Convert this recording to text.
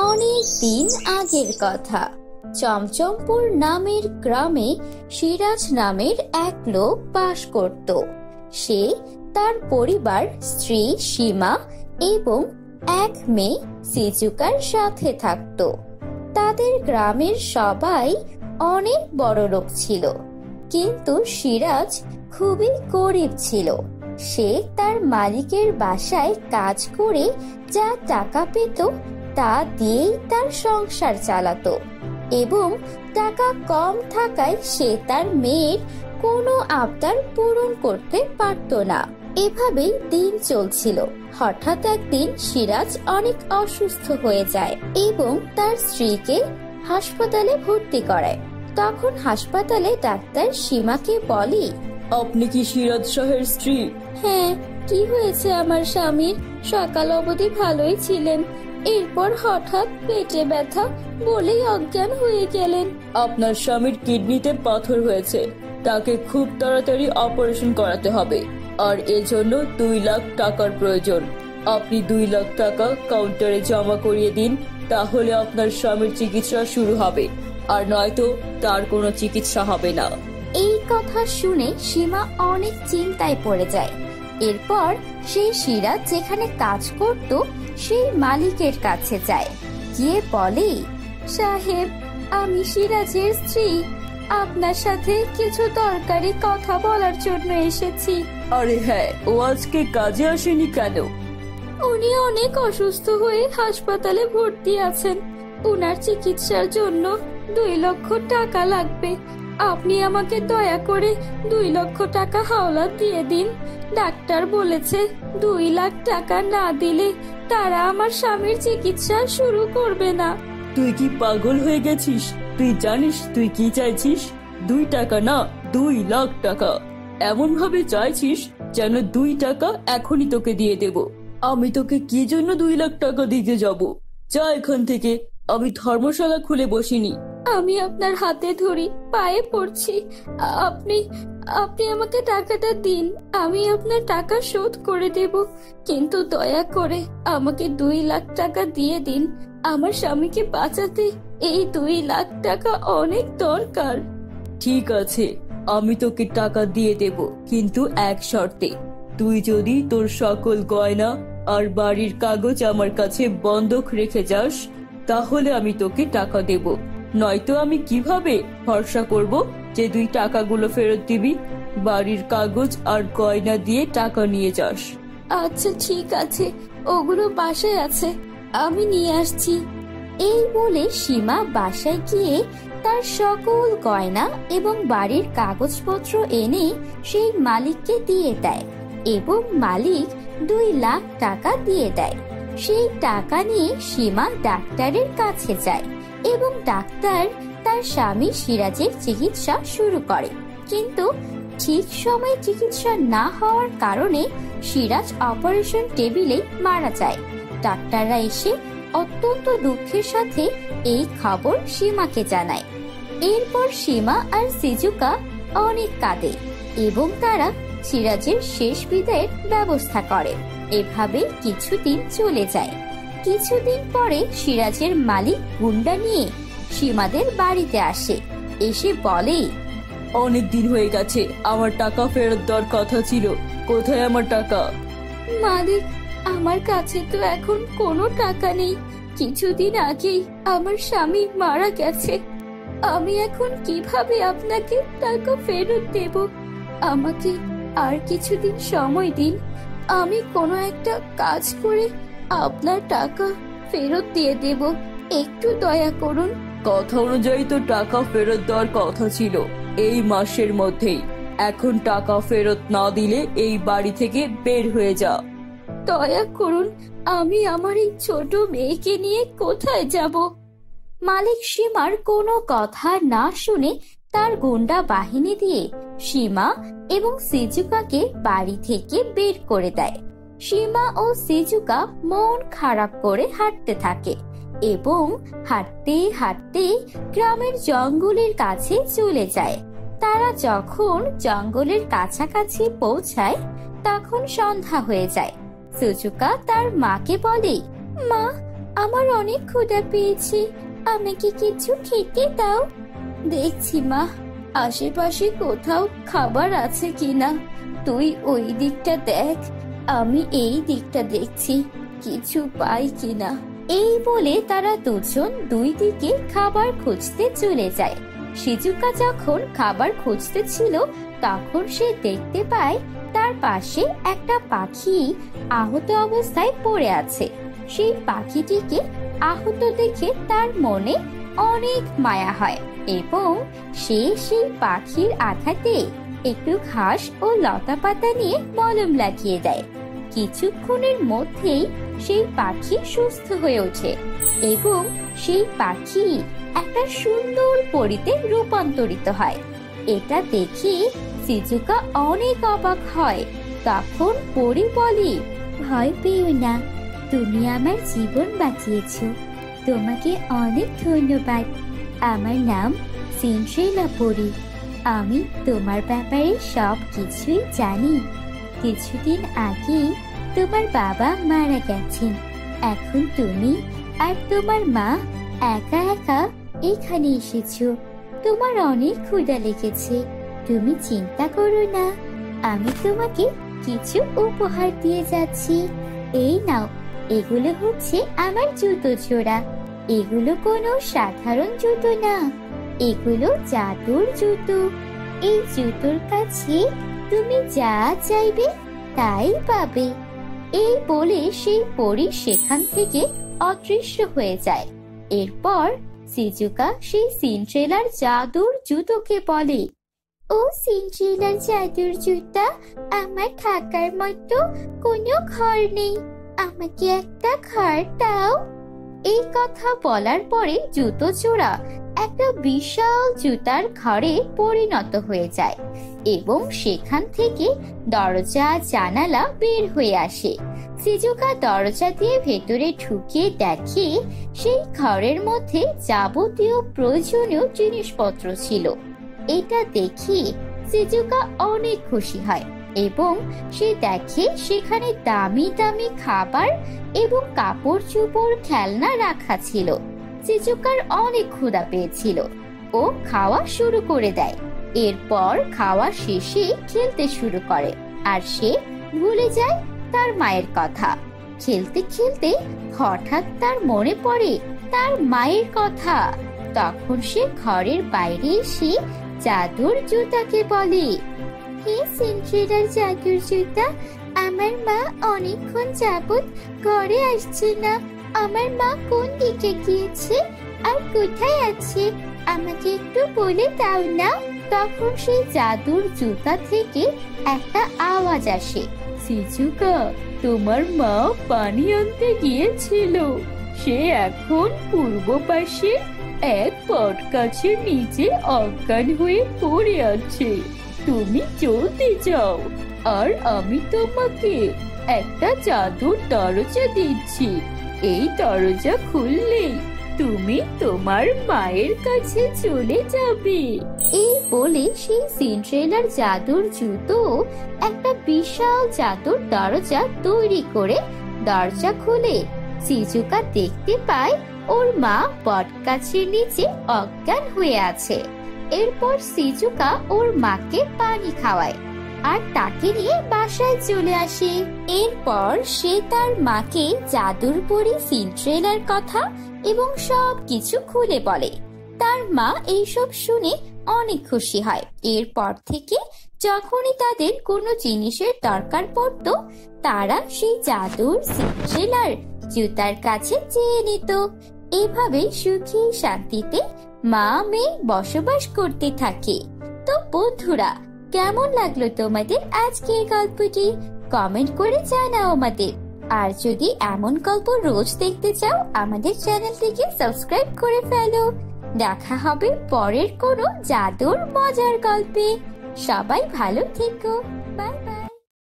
অনেক দিন আগের কথা। চমচমপুর নামের গ্রামে সিরাজ নামের এক লোক বাস করত। সে, তার পরিবার, স্ত্রী সীমা এবং এক মেয়ে সিজুকার সাথে থাকত। তাদের গ্রামের সবাই অনেক বড় লোক ছিল, কিন্তু সিরাজ খুবই গরিব ছিল। সে তার মালিকের বাসায় কাজ করে যা টাকা পেত তা দিয়েই তার সংসার চালাতো, এবং টাকা কম থাকায় সে তার মেয়ের কোনো আবদার পূরণ করতে পারত না। এভাবেই দিন চলছিল। হঠাৎ একদিন সিরাজ অনেক অসুস্থ হয়ে যায় এবং তার স্ত্রীকে হাসপাতালে ভর্তি করায়। তখন হাসপাতালে ডাক্তার সীমাকে বলে, আপনি কি সিরাজ শাহের স্ত্রী? হ্যাঁ। কি হয়েছে আমার স্বামীর? সকাল অবধি ভালোই ছিলেন, এরপর হঠাৎ পেটে ব্যথা বলেই অজ্ঞান হয়ে গেলেন। আপনার স্বামীর কিডনিতে পাথর হয়েছে, তাকে খুব তাড়াতাড়ি অপারেশন করাতে হবে, আর এজন্য 2 লাখ টাকার প্রয়োজন। আপনি 2 লাখ টাকা কাউন্টারে জমা করিয়ে দিন, তাহলে আপনার স্বামীর চিকিৎসা শুরু হবে, আর নয়তো তার কোনো চিকিৎসা হবে না। এই কথা শুনে সীমা অনেক চিন্তায় পড়ে যায়। এরপর সে সিরাজ যেখানে কাজ করত সেই মালিকের কাছে যায়, গিয়ে বলে, সাহেব, আমি সিরাজের স্ত্রী, আপনার সাথে কিছু দরকারি কথা বলার জন্য এসেছি। আরে হ্যাঁ, ও আজকে কাজে আসেনি কেন? উনি অনেক অসুস্থ হয়ে হাসপাতালে ভর্তি আছেন। উনার চিকিৎসার জন্য 2 লক্ষ টাকা লাগবে। আপনি আমাকে দয়া করে 2 লক্ষ টাকা হাওলাত দিয়ে দিন। ডাক্তার বলেছে 2 লাখ টাকা না দিলে তারা আমার স্বামীর চিকিৎসা শুরু করবে না। তুই কি পাগল হয়ে গেছিস? তুই জানিস তুই কি চাইছিস? 2 টাকা না, 2 লাখ টাকা। এমন ভাবে চাইছিস যেন 2 টাকা এখনই তোকে দিয়ে দেব। আমি তোকে কি জন্য 2 লাখ টাকা দিতে যাব? যা এখান থেকে। আমি ধর্মশালা খুলে বসিনি। আমি আপনার হাতে ধরি, পায়ে পড়ছি, আপনি আপনি আমাকে টাকাটা দিন। আমি আপনার টাকা শোধ করে দেব, কিন্তু দয়া করে আমাকে 2 লাখ টাকা দিয়ে দিন। আমার স্বামীকে বাঁচাতে এই 2 লাখ টাকা অনেক দরকার। ঠিক আছে, আমি তোকে টাকা দিয়ে দেব, কিন্তু এক শর্তে। তুই যদি তোর সকল গয়না আর বাড়ির কাগজ আমার কাছে বন্ধক রেখে যাস, তাহলে আমি তোকে টাকা দেব। নয়তো আমি কিভাবে ভরসা করব যে তুই টাকাগুলো ফেরত দিবি? বাড়ির কাগজ আর গয়না দিয়ে টাকা নিয়ে যাস। আচ্ছা ঠিক আছে, ওগুলো বাসায় আছে, আমি নিয়ে আসছি। এই বলে সীমা বাসায় গিয়ে তার সকল গয়না এবং বাড়ির কাগজপত্র এনে সেই মালিককে দিয়ে দেয়, এবং মালিক 2 লাখ টাকা দিয়ে দেয়। সেই টাকা নিয়ে সীমা ডাক্তারের কাছে যায় এবং ডাক্তার তার স্বামী সিরাজের চিকিৎসা শুরু করে, কিন্তু ঠিক সময়ে চিকিৎসা না হওয়ার কারণে সিরাজ অপারেশন টেবিলে মারা যায়। ডাক্তাররা এসে অত্যন্ত দুঃখের সাথে এই খবর সীমাকে জানায়। এরপর সীমা আর সিজুকা অনেক কাঁদে এবং তারা সিরাজের শেষ বিদায়ের ব্যবস্থা করে। এভাবে কিছুদিন চলে যায়। কিছুদিন পরে সিরাজের মালিক গুন্ডা নিয়ে সীমাদের বাড়িতে আসে, এসে বলে, অনেক দিন হয়ে গেছে, আমার টাকা ফেরত দেওয়ার কথা ছিল, কোথায় আমার টাকা? মালিক, আমার কাছে তো এখন কোনো টাকা নেই। কিছুদিন আগেই আমার স্বামী মারা গেছে। আমি এখন কিভাবে আপনাকে টাকা ফেরত দেব? আমাকে আর কিছুদিন সময় দিন, আমি কোনো একটা কাজ করে আপনার টাকা ফেরত দিয়ে দেব। একটু দয়া করুন। কথা অনুযায়ী তো টাকা ফেরত দেওয়ার কথা ছিল এই মাসের মধ্যেই। এখন টাকা ফেরত না দিলে এই বাড়ি থেকে বের হয়ে যা। দয়া করুন, আমি আমার এই ছোট মেয়েকে নিয়ে কোথায় যাব? মালিক সীমার কোনো কথা না শুনে তার গুন্ডা বাহিনী দিয়ে সীমা এবং সিজুকাকে বাড়ি থেকে বের করে দেয়। সীমা ও সিজুকা মন খারাপ করে হাঁটতে থাকে এবং হাঁটতে হাঁটতে গ্রামের জঙ্গলের কাছে চলে যায়। তারা যখন জঙ্গলের কাছাকাছি পৌঁছায় তখন সন্ধ্যা হয়ে যায়। সুজুকা তার মাকে বলে, মা, আমার অনেক ক্ষুধা পেয়েছে, আমাকে কিছু খেতে দাও। দেখছি মা, আশেপাশে কোথাও খাবার আছে কিনা। তুই ওই দিকটা দেখ, আমি এই দিকটা দেখছি, কিছু পাই কিনা। এই বলে তারা দুজন দুই দিকে খাবার খুঁজতে চলে যায়। শিজুকা যখন খাবার খুঁজতে ছিল তখন সে দেখতে পায় তার পাশে একটা পাখি আহত অবস্থায় পড়ে আছে। সেই পাখিটিকে আহত দেখে তার মনে অনেক মায়া হয় এবং সে সেই পাখির আঘাতে একটু ঘাস ও লতা পাতা নিয়ে মলম লাগিয়ে দেয়। কিছুক্ষণের মধ্যেই সেই পাখি সুস্থ হয়ে ওঠে এবং সেই পাখি একটা সুন্দর পরীতে রূপান্তরিত হয়। এটা দেখে শিজুকা অনেক অবাক হয়। তখন পরী বলে, ভয় পেও না, তুমি আমার জীবন বাঁচিয়েছো, তোমাকে অনেক ধন্যবাদ। আমার নাম সিনড্রেলা পরী, আমি তোমার ব্যাপারে সব কিছুই জানি। কিছুদিন আগে তোমার বাবা মারা গেছেন, এখন তুমি আর তোমার মা একা একা এখানে এসেছো। তোমার অনেক ক্ষুধা লেগেছে, তুমি চিন্তা করো না, আমি তোমাকে কিছু উপহার দিয়ে যাচ্ছি। এই নাও, এগুলো হচ্ছে আমার জুতো জোড়া। এগুলো কোনো সাধারণ জুতো না, এগুলো জাদুর জুতো। এই জুতোর কাছে তুমি যা চাইবে তাই পাবে। এই বলে সেই পরী সেখান থেকে অদৃশ্য হয়ে যায়। এরপর শিজুকা সেই সিনড্রেলার জাদুর জুতোকে বলে, ও সিনড্রেলার জাদুর জুতা, আমার থাকার মতো কোনো ঘর নেই, আমাকে একটা ঘর দাও। এই কথা বলার পরে জুতো জোড়া একটা বিশাল জুতার ঘরে পরিণত হয়ে যায় এবং সেখান থেকে দরজা জানালা বের হয়ে আসে। শিজুকা দরজা দিয়ে ভেতরে ঢুকে দেখে সেই ঘরের মধ্যে যাবতীয় প্রয়োজনীয় জিনিসপত্র ছিল। এটা দেখে শিজুকা অনেক খুশি হয় এবং সে দেখে সেখানে দামি দামি খাবার এবং কাপড় চোপড় খেলনা রাখা ছিল। শিজুকার অনেক ক্ষুধা পেয়েছিল, ও খাওয়া শুরু করে দেয়। এরপর খাওয়া শেষে খেলতে শুরু করে আর সে ভুলে যায় তার মায়ের কথা। খেলতে খেলতে হঠাৎ তার মনে পড়ে তার মায়ের কথা। তখন সে ঘরের বাইরে এসে জাদুর জুতাকে বলে, হে সিনড্রেলার জাদুর জুতা, আমার মা অনেকক্ষণ যাবত ঘরে আসছে না। আমার মা কোন দিকে গিয়েছে আর কোথায় আছে, আমাকে একটু বলে দাও না। তখন সেই জাদুর জুতা থেকে একটা আওয়াজ আসে, শিজুকা, তোমার মা পানি আনতে গিয়েছিল। সে এখন পূর্ব পাশে এক বট গাছের নিচে অজ্ঞান হয়ে পড়ে আছে। তুমি জলদি যাও, আর আমি তোমাকে একটা জাদুর দরজা দিচ্ছি। এই দরজা খুললেই তুমি তোমার মায়ের কাছে চলে যাবে। এই বলে সেই সিনড্রেলার জাদুর জুতো একটা বিশাল জাদুর দরজা তৈরি করে দরজা খুলে শিজুকা দেখতে পায় ওর মা বটগাছের নিচে অজ্ঞান হয়ে আছে। এরপর শিজুকা ওর মাকে পানি খাওয়ায় আর তাকে নিয়ে বাসায় চলে আসে। এরপর সে তার মাকে জাদুর পরী সিনড্রেলার কথা এবং সব কিছু খুলে বলে। তার মা এইসব শুনে অনেক খুশি হয়। এরপর থেকে যখনই তাদের কোনো জিনিসের দরকার পড়তো তারা সেই জাদুর সিনড্রেলার জুতার কাছে চেয়ে নিত। এভাবে সুখী শান্তিতে মা মেয়ে বসবাস করতে থাকে। তো বন্ধুরা, কেমন লাগলো তোমাদের আজকের গল্পটি? কমেন্ট করে জানাও আমাদের। আর যদি এমন গল্প রোজ দেখতে চাও আমাদের চ্যানেলটিকে সাবস্ক্রাইব করে ফেলো। দেখা হবে পরের কোনো জাদুর মজার গল্পে। সবাই ভালো থেকো, বাই বাই।